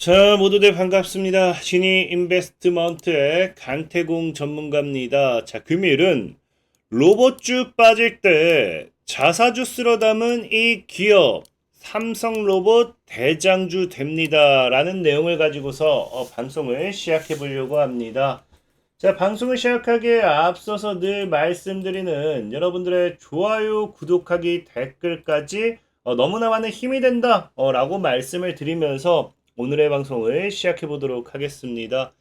자, 모두들 반갑습니다. 신이 인베스트먼트의 강태공 전문가입니다. 자, 금일은 로봇주 빠질 때 자사주 쓸어 담은 이 기업 삼성로봇 대장주 됩니다. 라는 내용을 가지고서 방송을 시작해 보려고 합니다. 자, 방송을 시작하기에 앞서서 늘 말씀드리는 여러분들의 좋아요, 구독하기, 댓글까지 너무나 많은 힘이 된다 라고 말씀을 드리면서 오늘의 방송을 시작해 보도록 하겠습니다.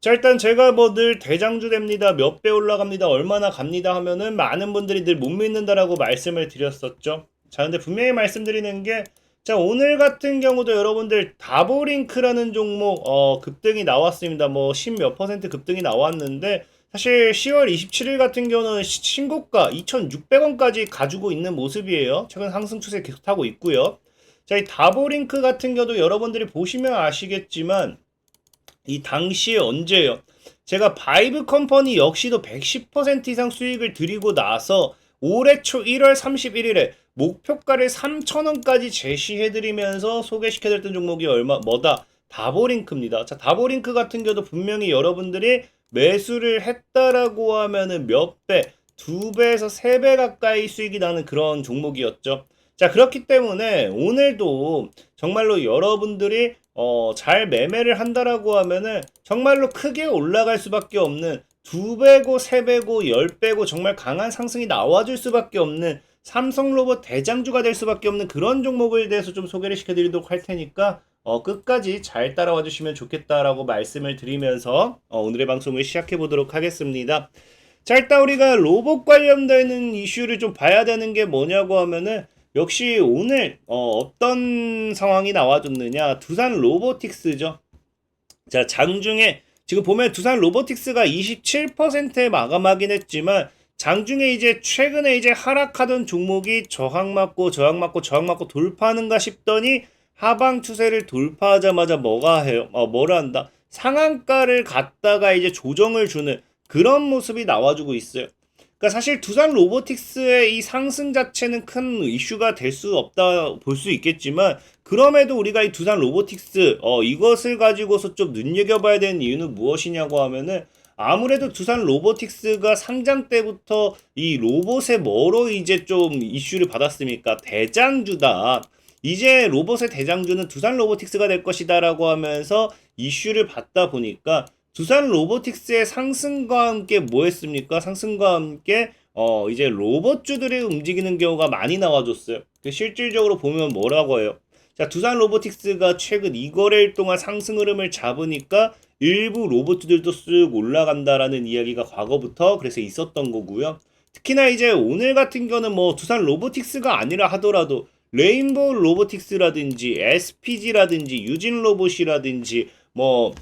자, 일단 제가 뭐 늘 대장주 됩니다, 몇 배 올라갑니다, 얼마나 갑니다 하면은 많은 분들이 늘 못 믿는다라고 말씀을 드렸었죠. 자, 근데 분명히 말씀드리는 게, 자, 오늘 같은 경우도 여러분들 다보링크라는 종목 급등이 나왔습니다. 뭐 10몇 퍼센트 급등이 나왔는데, 사실 10월 27일 같은 경우는 신고가 2,600원까지 가지고 있는 모습이에요. 최근 상승 추세 계속 타고 있고요. 자, 이 다보링크 같은 경우도 여러분들이 보시면 아시겠지만 이 당시에 언제요? 제가 바이브 컴퍼니 역시도 110% 이상 수익을 드리고 나서 올해 초 1월 31일에 목표가를 3,000원까지 제시해드리면서 소개시켜드렸던 종목이 뭐다? 다보링크입니다. 자, 다보링크 같은 경우도 분명히 여러분들이 매수를 했다라고 하면은 몇 배, 2배에서 3배 가까이 수익이 나는 그런 종목이었죠. 자, 그렇기 때문에 오늘도 정말로 여러분들이 잘 매매를 한다라고 하면은 정말로 크게 올라갈 수밖에 없는 2배고 3배고 10배고 정말 강한 상승이 나와줄 수밖에 없는 삼성로봇 대장주가 될 수밖에 없는 그런 종목에 대해서 좀 소개를 시켜드리도록 할 테니까 끝까지 잘 따라와 주시면 좋겠다라고 말씀을 드리면서 오늘의 방송을 시작해 보도록 하겠습니다. 자, 일단 우리가 로봇 관련되는 이슈를 좀 봐야 되는 게 뭐냐고 하면은 역시 오늘 어떤 상황이 나와줬느냐, 두산 로보틱스죠. 자, 장중에 지금 보면 두산 로보틱스가 27%에 마감하긴 했지만 장중에 이제 최근에 이제 하락하던 종목이 저항 맞고 저항 맞고 저항 맞고 돌파하는가 싶더니 하방 추세를 돌파하자마자 뭐가 해요? 뭐라 한다? 상한가를 갖다가 이제 조정을 주는 그런 모습이 나와주고 있어요. 그러니까 사실 두산 로보틱스의 이 상승 자체는 큰 이슈가 될 수 없다 볼 수 있겠지만, 그럼에도 우리가 이 두산 로보틱스 이것을 가지고서 좀 눈여겨봐야 되는 이유는 무엇이냐고 하면은, 아무래도 두산 로보틱스가 상장 때부터 이 로봇에 뭐로 이제 좀 이슈를 받았습니까? 대장주다. 이제 로봇의 대장주는 두산 로보틱스가 될 것이다라고 하면서 이슈를 받다 보니까 두산 로보틱스의 상승과 함께 뭐 했습니까? 상승과 함께 이제 로봇주들이 움직이는 경우가 많이 나와줬어요. 실질적으로 보면 뭐라고 해요? 자, 두산 로보틱스가 최근 2거래일 동안 상승 흐름을 잡으니까 일부 로봇주들도 쓱 올라간다라는 이야기가 과거부터 그래서 있었던 거고요. 특히나 이제 오늘 같은 경우는 뭐 두산 로보틱스가 아니라 하더라도 레인보우 로보틱스라든지 SPG라든지 유진 로봇이라든지 뭐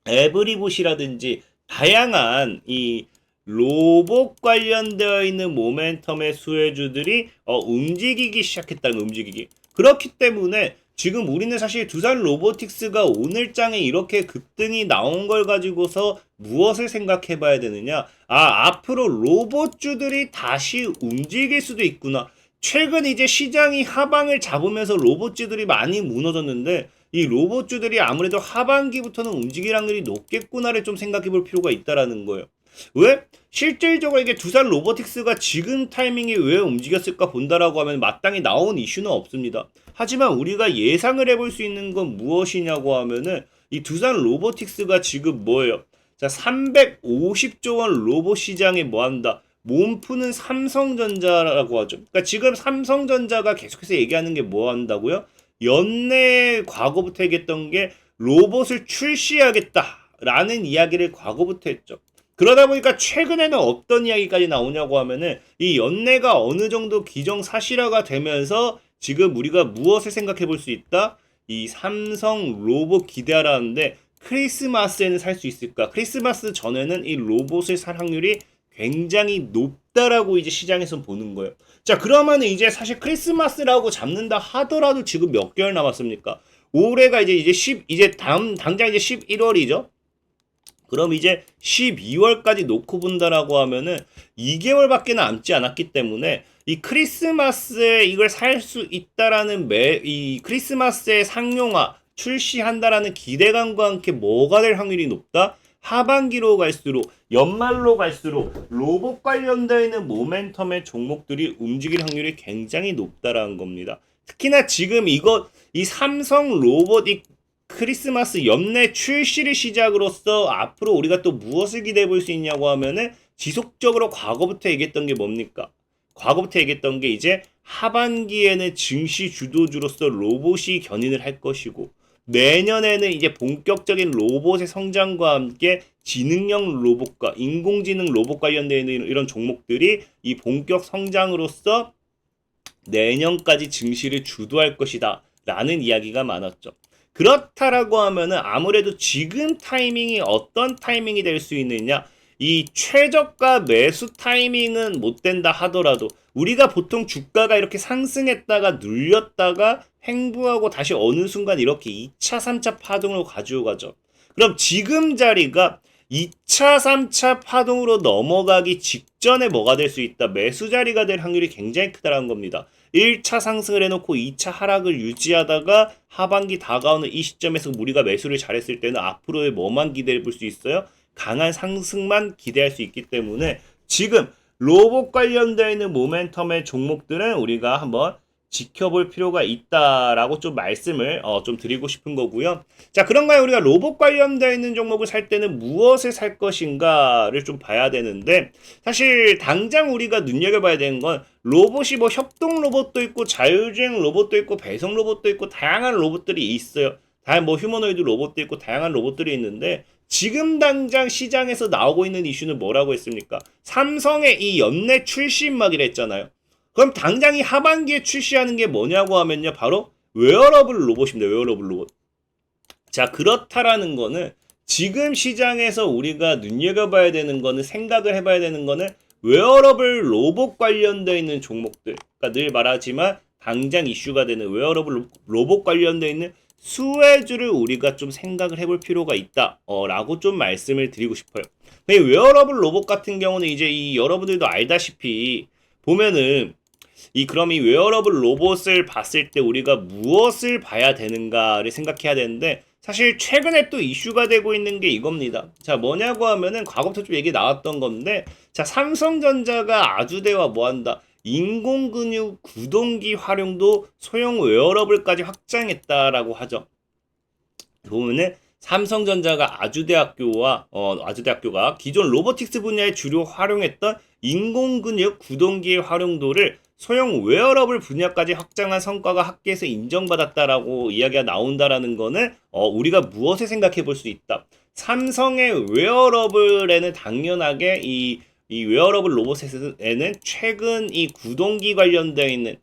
에브리봇이라든지 다양한 이 로봇 관련되어 있는 모멘텀의 수혜주들이 움직이기 시작했다는, 움직이기. 그렇기 때문에 지금 우리는 사실 두산 로보틱스가 오늘 장에 이렇게 급등이 나온 걸 가지고서 무엇을 생각해 봐야 되느냐? 앞으로 로봇주들이 다시 움직일 수도 있구나. 최근 이제 시장이 하방을 잡으면서 로봇주들이 많이 무너졌는데, 이 로봇주들이 아무래도 하반기부터는 움직일 확률이 높겠구나를 좀 생각해 볼 필요가 있다라는 거예요. 왜? 실질적으로 이게 두산 로보틱스가 지금 타이밍이 왜 움직였을까 본다라고 하면 마땅히 나온 이슈는 없습니다. 하지만 우리가 예상을 해볼 수 있는 건 무엇이냐고 하면은 이 두산 로보틱스가 지금 뭐예요? 자, 350조 원 로봇 시장에 뭐한다? 몸 푸는 삼성전자라고 하죠. 그러니까 지금 삼성전자가 계속해서 얘기하는 게 뭐 한다고요? 연내 과거부터 얘기했던 게 로봇을 출시하겠다라는 이야기를 과거부터 했죠. 그러다 보니까 최근에는 어떤 이야기까지 나오냐고 하면은 이 연내가 어느 정도 기정사실화가 되면서 지금 우리가 무엇을 생각해 볼 수 있다? 이 삼성 로봇 기대하라는데 크리스마스에는 살 수 있을까? 크리스마스 전에는 이 로봇을 살 확률이 굉장히 높다라고 이제 시장에서 보는 거예요. 자, 그러면 이제 사실 크리스마스라고 잡는다 하더라도 지금 몇 개월 남았습니까? 올해가 이제 당장 이제 11월이죠. 그럼 이제 12월까지 놓고 본다라고 하면은 2개월밖에 남지 않았기 때문에 이 크리스마스에 이걸 살 수 있다라는 이 크리스마스의 상용화, 출시한다라는 기대감과 함께 뭐가 될 확률이 높다? 하반기로 갈수록 연말로 갈수록 로봇 관련되어 있는 모멘텀의 종목들이 움직일 확률이 굉장히 높다라는 겁니다. 특히나 지금 이 삼성 로봇 이 크리스마스 연내 출시를 시작으로서 앞으로 우리가 또 무엇을 기대해 볼 수 있냐고 하면은 지속적으로 과거부터 얘기했던 게 뭡니까? 과거부터 얘기했던 게 이제 하반기에는 증시 주도주로서 로봇이 견인을 할 것이고 내년에는 이제 본격적인 로봇의 성장과 함께 지능형 로봇과 인공지능 로봇 관련되어 있는 이런 종목들이 이 본격 성장으로서 내년까지 증시를 주도할 것이다 라는 이야기가 많았죠. 그렇다라고 하면은 아무래도 지금 타이밍이 어떤 타이밍이 될 수 있느냐, 이 최저가 매수 타이밍은 못 된다 하더라도 우리가 보통 주가가 이렇게 상승했다가 눌렸다가 횡보하고 다시 어느 순간 이렇게 2차, 3차 파동으로 가지고 가죠. 그럼 지금 자리가 2차, 3차 파동으로 넘어가기 직전에 뭐가 될 수 있다? 매수 자리가 될 확률이 굉장히 크다는 겁니다. 1차 상승을 해놓고 2차 하락을 유지하다가 하반기 다가오는 이 시점에서 우리가 매수를 잘했을 때는 앞으로의 뭐만 기대해 볼 수 있어요? 강한 상승만 기대할 수 있기 때문에 지금 로봇 관련되어 있는 모멘텀의 종목들은 우리가 한번 지켜볼 필요가 있다라고 좀 말씀을 좀 드리고 싶은 거고요. 자, 그런가요? 우리가 로봇 관련되어 있는 종목을 살 때는 무엇을 살 것인가를 좀 봐야 되는데 사실 당장 우리가 눈여겨봐야 되는 건 로봇이 뭐 협동 로봇도 있고 자율주행 로봇도 있고 배송 로봇도 있고 다양한 로봇들이 있어요. 다양한 뭐 휴머노이드 로봇도 있고 다양한 로봇들이 있는데 지금 당장 시장에서 나오고 있는 이슈는 뭐라고 했습니까? 삼성의 이 연내 출시음악이라 했잖아요. 그럼 당장 이 하반기에 출시하는 게 뭐냐고 하면요. 바로 웨어러블 로봇입니다. 웨어러블 로봇. 자, 그렇다라는 거는 지금 시장에서 우리가 눈여겨봐야 되는 거는 생각을 해봐야 되는 거는 웨어러블 로봇 관련되어 있는 종목들. 그러니까 늘 말하지만 당장 이슈가 되는 웨어러블 로봇 관련되어 있는 수혜주를 우리가 좀 생각을 해볼 필요가 있다. 라고 좀 말씀을 드리고 싶어요. 웨어러블 로봇 같은 경우는 이제 이 여러분들도 알다시피 보면은 그럼 이 웨어러블 로봇을 봤을 때 우리가 무엇을 봐야 되는가를 생각해야 되는데 사실 최근에 또 이슈가 되고 있는 게 이겁니다. 자, 뭐냐고 하면은 과거부터 좀 얘기 나왔던 건데 자, 삼성전자가 아주대와 뭐한다. 인공근육 구동기 활용도 소형 웨어러블까지 확장했다라고 하죠. 보면은 삼성전자가 아주대학교가 기존 로보틱스 분야에 주로 활용했던 인공근육 구동기의 활용도를 소형 웨어러블 분야까지 확장한 성과가 학계에서 인정받았다라고 이야기가 나온다라는 거는 우리가 무엇을 생각해 볼 수 있다. 삼성의 웨어러블에는 당연하게 이 웨어러블 로봇에는 최근 이 구동기 관련되어 있는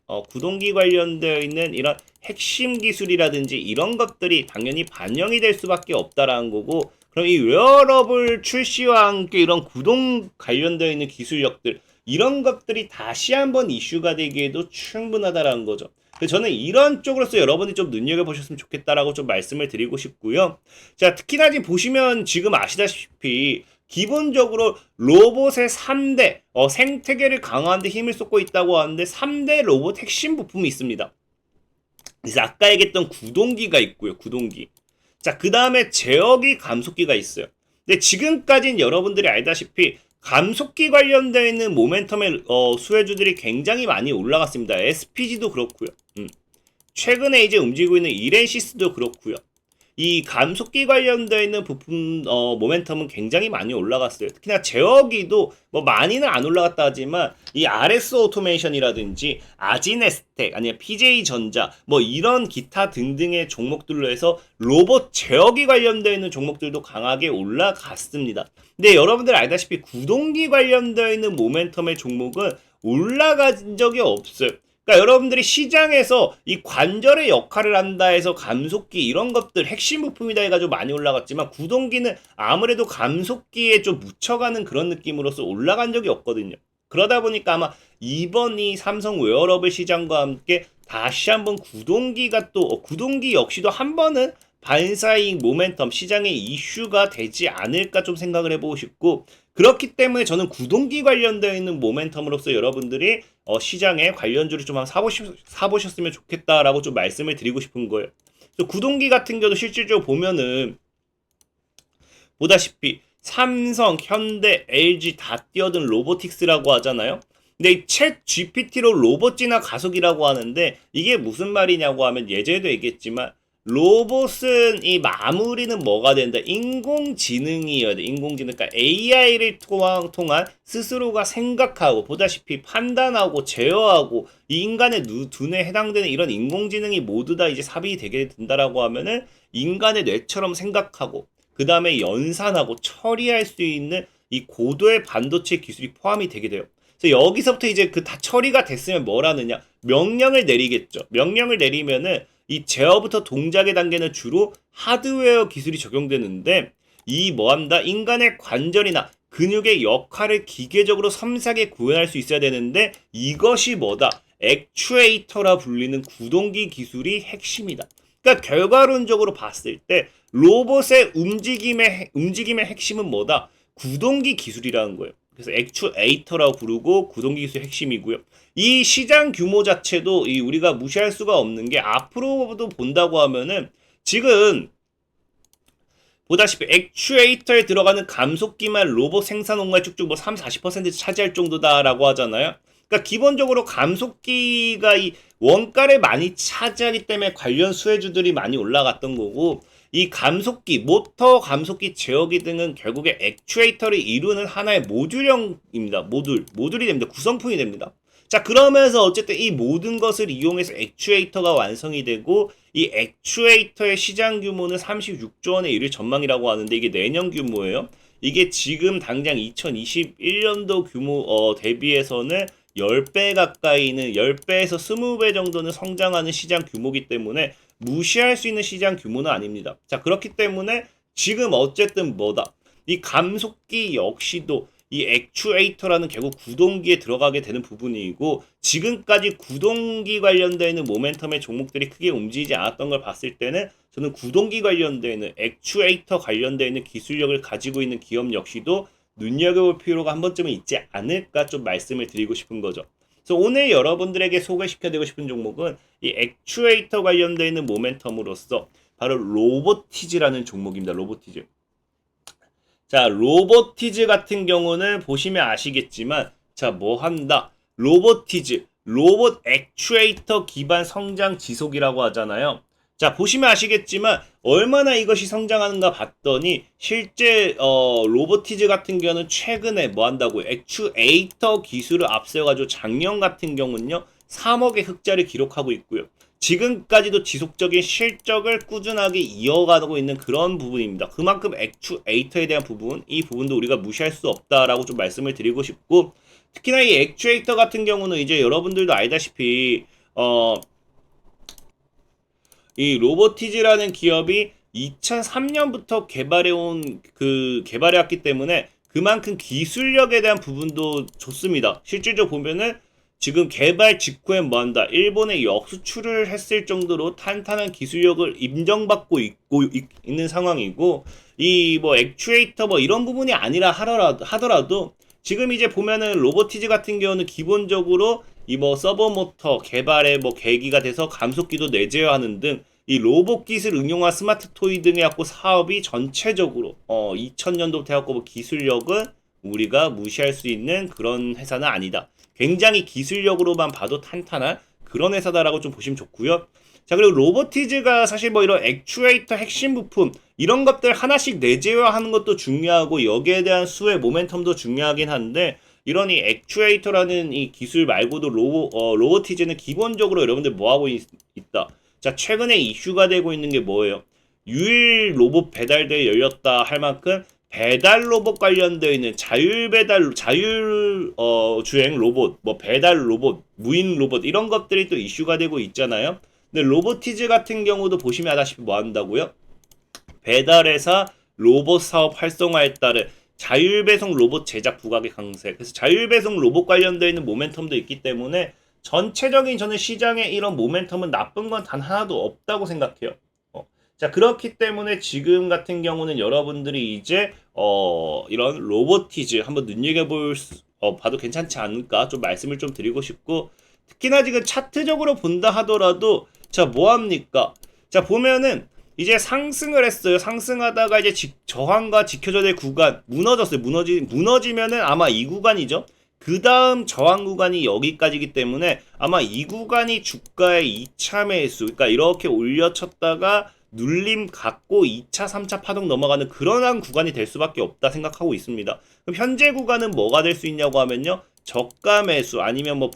이런 핵심 기술이라든지 이런 것들이 당연히 반영이 될 수밖에 없다라는 거고, 그럼 이 웨어러블 출시와 함께 이런 구동 관련되어 있는 기술력들 이런 것들이 다시 한번 이슈가 되기에도 충분하다라는 거죠. 그래서 저는 이런 쪽으로서 여러분이 좀 눈여겨보셨으면 좋겠다라고 좀 말씀을 드리고 싶고요. 자, 특히나 지금 보시면 지금 아시다시피 기본적으로 로봇의 3대 생태계를 강화하는 데 힘을 쏟고 있다고 하는데 3대 로봇 핵심 부품이 있습니다. 그래서 아까 얘기했던 구동기가 있고요. 구동기. 자, 그 다음에 제어기 감속기가 있어요. 근데 지금까지는 여러분들이 알다시피 감속기 관련되어 있는 모멘텀의 수혜주들이 굉장히 많이 올라갔습니다. SPG도 그렇고요. 최근에 이제 움직이고 있는 이렌시스도 그렇고요. 이 감속기 관련되어 있는 부품 모멘텀은 굉장히 많이 올라갔어요. 특히나 제어기도 뭐 많이는 안 올라갔다 하지만 이 RS 오토메이션이라든지 아지네스텍 아니면 PJ전자 뭐 이런 기타 등등의 종목들로 해서 로봇 제어기 관련되어 있는 종목들도 강하게 올라갔습니다. 근데 여러분들 알다시피 구동기 관련되어 있는 모멘텀의 종목은 올라간 적이 없어요. 그러니까 여러분들이 시장에서 이 관절의 역할을 한다 해서 감속기 이런 것들 핵심 부품이다 해가지고 많이 올라갔지만 구동기는 아무래도 감속기에 좀 묻혀가는 그런 느낌으로서 올라간 적이 없거든요. 그러다 보니까 아마 이번 이 삼성 웨어러블 시장과 함께 다시 한번 구동기가 또 구동기 역시도 한 번은 반사이익 모멘텀 시장의 이슈가 되지 않을까 좀 생각을 해보고 싶고, 그렇기 때문에 저는 구동기 관련되어 있는 모멘텀으로서 여러분들이 시장에 관련주를 좀 한번 사보셨으면 좋겠다라고 좀 말씀을 드리고 싶은 거예요. 그래서 구동기 같은 경우도 실질적으로 보면은 보다시피 삼성, 현대, LG 다 뛰어든 로보틱스라고 하잖아요. 근데 이 챗 GPT로 로봇 진화 가속이라고 하는데 이게 무슨 말이냐고 하면 예전에도 얘기했지만 로봇은 이 마무리는 뭐가 된다? 인공지능이어야 돼. 인공지능. 그러니까 AI를 통한 스스로가 생각하고 보다시피 판단하고 제어하고 이 인간의 두뇌에 해당되는 이런 인공지능이 모두 다 이제 삽입이 되게 된다라고 하면은 인간의 뇌처럼 생각하고 그 다음에 연산하고 처리할 수 있는 이 고도의 반도체 기술이 포함이 되게 돼요. 그래서 여기서부터 이제 그 다 처리가 됐으면 뭘 하느냐? 명령을 내리겠죠. 명령을 내리면은 이 제어부터 동작의 단계는 주로 하드웨어 기술이 적용되는데 이 뭐한다? 인간의 관절이나 근육의 역할을 기계적으로 섬세하게 구현할 수 있어야 되는데 이것이 뭐다? 액추에이터라 불리는 구동기 기술이 핵심이다. 그러니까 결과론적으로 봤을 때 로봇의 움직임의 핵심은 뭐다? 구동기 기술이라는 거예요. 그래서 액추에이터라고 부르고 구동기 기술의 핵심이고요. 이 시장 규모 자체도 우리가 무시할 수가 없는 게 앞으로도 본다고 하면은 지금 보다시피 액추에이터에 들어가는 감속기만 로봇 생산 온가에 쭉쭉 뭐 3, 40% 차지할 정도다라고 하잖아요. 그러니까 기본적으로 감속기가 이 원가를 많이 차지하기 때문에 관련 수혜주들이 많이 올라갔던 거고 이 감속기, 모터 감속기 제어기 등은 결국에 액추에이터를 이루는 하나의 모듈형입니다. 모듈이 됩니다. 구성품이 됩니다. 자, 그러면서 어쨌든 이 모든 것을 이용해서 액추에이터가 완성이 되고 이 액추에이터의 시장 규모는 36조 원에 이를 전망이라고 하는데 이게 내년 규모예요. 이게 지금 당장 2021년도 규모 대비해서는 10배 가까이는 10배에서 20배 정도는 성장하는 시장 규모이기 때문에 무시할 수 있는 시장 규모는 아닙니다. 자, 그렇기 때문에 지금 어쨌든 뭐다? 이 감속기 역시도 이 액추에이터라는 결국 구동기에 들어가게 되는 부분이고 지금까지 구동기 관련되어 있는 모멘텀의 종목들이 크게 움직이지 않았던 걸 봤을 때는 저는 구동기 관련되어 있는 액추에이터 관련되어 있는 기술력을 가지고 있는 기업 역시도 눈여겨볼 필요가 한 번쯤은 있지 않을까 좀 말씀을 드리고 싶은 거죠. 그래서 오늘 여러분들에게 소개시켜드리고 싶은 종목은 이 액추에이터 관련되어 있는 모멘텀으로서 바로 로보티즈라는 종목입니다. 로보티즈. 자, 로보티즈 같은 경우는 보시면 아시겠지만 자, 뭐 한다? 로보티즈, 로봇 액추에이터 기반 성장 지속이라고 하잖아요. 자, 보시면 아시겠지만 얼마나 이것이 성장하는가 봤더니 실제 로보티즈 같은 경우는 최근에 뭐 한다고요? 액추에이터 기술을 앞세워가지고 작년 같은 경우는요 3억의 흑자를 기록하고 있고요. 지금까지도 지속적인 실적을 꾸준하게 이어가고 있는 그런 부분입니다. 그만큼 액추에이터에 대한 부분, 이 부분도 우리가 무시할 수 없다라고 좀 말씀을 드리고 싶고 특히나 이 액추에이터 같은 경우는 이제 여러분들도 알다시피 이 로보티즈라는 기업이 2003년부터 개발해왔기 때문에 그만큼 기술력에 대한 부분도 좋습니다. 실질적으로 보면은 지금 개발 직후에 뭐한다? 일본에 역수출을 했을 정도로 탄탄한 기술력을 인정받고 있는 상황이고 이 뭐 액추에이터 뭐 이런 부분이 아니라 하더라도 지금 이제 보면은 로보티즈 같은 경우는 기본적으로 이 뭐 서버모터 개발의 뭐 계기가 돼서 감속기도 내재화하는 등 이 로봇 기술 응용한 스마트 토이 등의 갖고 사업이 전체적으로 2000년도부터 해갖고 뭐 기술력은 우리가 무시할 수 있는 그런 회사는 아니다. 굉장히 기술력으로만 봐도 탄탄한 그런 회사다라고 좀 보시면 좋고요. 자, 그리고 로보티즈가 사실 뭐 이런 액추에이터 핵심 부품 이런 것들 하나씩 내재화하는 것도 중요하고 여기에 대한 수의 모멘텀도 중요하긴 한데 이런 이 액추에이터라는 이 기술 말고도 로보티즈는 기본적으로 여러분들 뭐 하고 있다. 자, 최근에 이슈가 되고 있는 게 뭐예요? 유일 로봇 배달대에 열렸다 할 만큼 배달 로봇 관련되어 있는 주행 로봇, 뭐 배달 로봇, 무인 로봇 이런 것들이 또 이슈가 되고 있잖아요. 근데 로보티즈 같은 경우도 보시면 아다시피 뭐 한다고요? 배달회사 로봇 사업 활성화에 따른 자율배송 로봇 제작 부각의 강세. 그래서 자율배송 로봇 관련되어 있는 모멘텀도 있기 때문에 전체적인 저는 시장의 이런 모멘텀은 나쁜 건 단 하나도 없다고 생각해요. 자, 그렇기 때문에 지금 같은 경우는 여러분들이 이제 이런 로보티즈 한번 봐도 괜찮지 않을까 좀 말씀을 좀 드리고 싶고 특히나 지금 차트적으로 본다 하더라도 자, 뭐합니까? 자, 보면은 이제 상승을 했어요. 상승하다가 이제 저항과 지켜져야 될 구간 무너졌어요. 무너지면은 아마 이 구간이죠. 그 다음 저항 구간이 여기까지기 때문에 아마 이 구간이 주가의 2차 매수, 그러니까 이렇게 올려쳤다가 눌림 갖고 2차, 3차 파동 넘어가는 그런 구간이 될 수밖에 없다 생각하고 있습니다. 그럼 현재 구간은 뭐가 될 수 있냐고 하면요. 저가 매수 아니면 뭐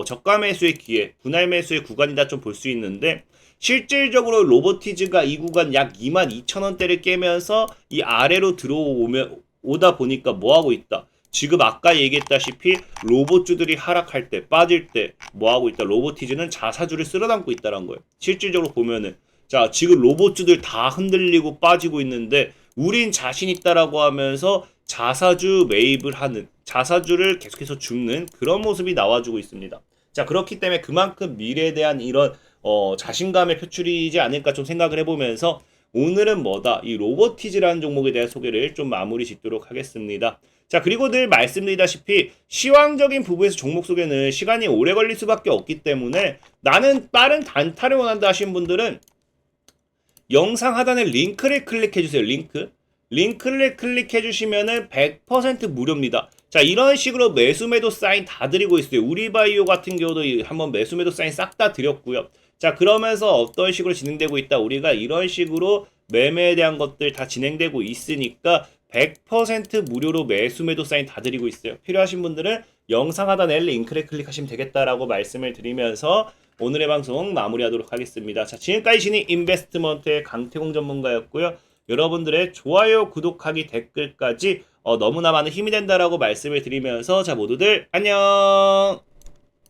저가 매수의 기회, 분할 매수의 구간이다 좀 볼 수 있는데 실질적으로 로보티즈가 이 구간 약 22,000원대를 깨면서 이 아래로 오다 보니까 뭐 하고 있다. 지금 아까 얘기했다시피 로봇주들이 하락할 때 빠질 때 뭐 하고 있다. 로보티즈는 자사주를 쓸어담고 있다는 거예요. 실질적으로 보면은 자, 지금 로봇주들 다 흔들리고 빠지고 있는데 우린 자신 있다라고 하면서 자사주 매입을 하는, 자사주를 계속해서 줍는 그런 모습이 나와주고 있습니다. 자, 그렇기 때문에 그만큼 미래에 대한 이런 자신감의 표출이지 않을까 좀 생각을 해보면서 오늘은 뭐다? 이 로보티즈라는 종목에 대한 소개를 좀 마무리 짓도록 하겠습니다. 자, 그리고 늘 말씀드리다시피 시황적인 부분에서 종목 소개는 시간이 오래 걸릴 수밖에 없기 때문에 나는 빠른 단타를 원한다 하시는 분들은 영상 하단에 링크를 클릭해주세요. 링크를 클릭해주시면은 100% 무료입니다. 자, 이런 식으로 매수매도 사인 다 드리고 있어요. 우리바이오 같은 경우도 한번 매수매도 사인 싹 다 드렸고요. 자, 그러면서 어떤 식으로 진행되고 있다. 우리가 이런 식으로 매매에 대한 것들 다 진행되고 있으니까 100% 무료로 매수매도 사인 다 드리고 있어요. 필요하신 분들은 영상 하단에 링크를 클릭하시면 되겠다라고 말씀을 드리면서 오늘의 방송 마무리하도록 하겠습니다. 자, 지금까지 신인 인베스트먼트의 강태공 전문가였고요. 여러분들의 좋아요, 구독하기, 댓글까지 너무나 많은 힘이 된다라고 말씀을 드리면서 자, 모두들 안녕!